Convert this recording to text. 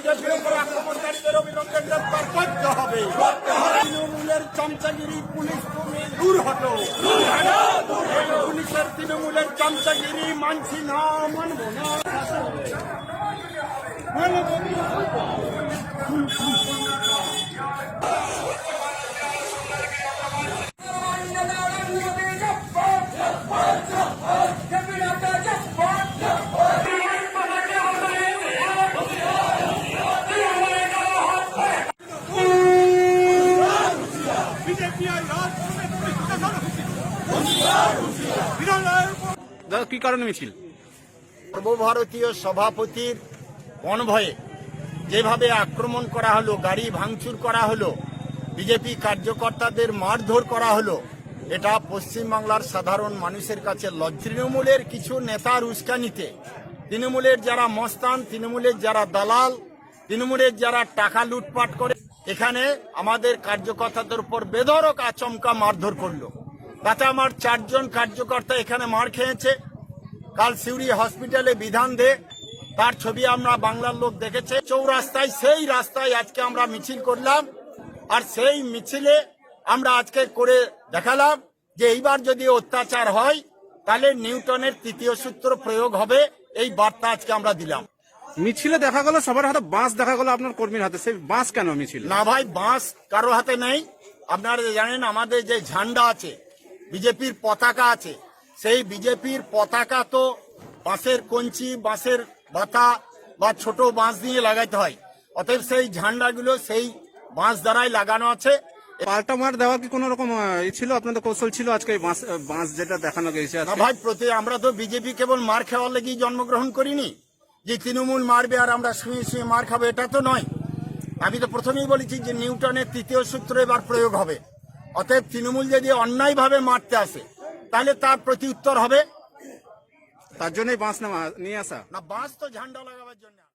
বিজেপির উপর আক্রমণকারীদের অবিলম্বে গ্রেফতার করতে হবে। তৃণমূলের চামচাগিরি পুলিশ তুমি দূর হটো। পুলিশের তৃণমূলের চামচাগিরি মানছি না, মানব না। দাদা কি কারণে মিছিল? সর্বভারতীয় সভাপতির কনভয়ে যেভাবে আক্রমণ করা হলো, গাড়ি ভাঙচুর করা হলো, বিজেপি কার্যকর্তাদের মারধর করা হলো, এটা পশ্চিমবাংলার সাধারণ মানুষের কাছে তৃণমূলের কিছু নেতার উস্কানিতে, তৃণমূলের যারা মস্তান, তৃণমূলের যারা দালাল, তৃণমূলের যারা টাকা লুটপাট করে এখানে আমাদের কার্যকর্তাদের উপর বেধড়ক আচমকা মারধর করলো। তাতে আমার 4 জন কার্যকর্তা এখানে মার খেয়েছে। কাল সিউড়ি হসপিটালে বিধান দে, তার ছবি আমরা বাংলার লোক দেখেছে। চৌরাস্তায়, সেই রাস্তায় আজকে আমরা মিছিল করলাম। আর সেই মিছিলে আমরা আজকে করে দেখালাম যে এইবার যদি অত্যাচার হয় তাহলে নিউটনের 3য় সূত্র প্রয়োগ হবে। এই বার্তা আজকে আমরা দিলাম। মিছিলে দেখা গেল সবার হাতে বাঁশ, দেখা গেল আপনার কর্মীর হাতে, সেই বাঁশ কেন মিছিল? না ভাই, বাঁশ কারো হাতে নেই। আপনারা জানেন আমাদের যে ঝান্ডা আছে, বিজেপির পতাকা আছে, সেই বিজেপির পতাকা তো বাঁশের কঞ্চি, বাঁশের বাতা বা ছোট বাঁশ দিয়ে লাগাইতে হয়। অতএব সেই ঝান্ডাগুলো সেই বাঁশ দ্বারাই লাগানো আছে। পাল্টা মার দেওয়ার কি কোনো রকম ছিল আপনাদের কৌশল ছিল আজকে? বাঁশ যেটা দেখানো গেছে না ভাই, আমরা তো বিজেপি কেবল মার খাওয়ার লেগেই জন্মগ্রহণ করিনি যে তৃণমূল মারবে আর আমরা শুয়ে শুয়ে মার খাবো, এটা তো নয়। আমি তো প্রথমেই বলেছি যে নিউটনের 3য় সূত্র এবার প্রয়োগ হবে। অতএব তৃণমূল যদি অন্যায়ভাবে মারতে আসে তাহলে তার প্রতি উত্তর হবে। তার জন্যই বাঁশ নিয়ে আসা। না, বাঁশ তো ঝান্ডা লাগাবার জন্য।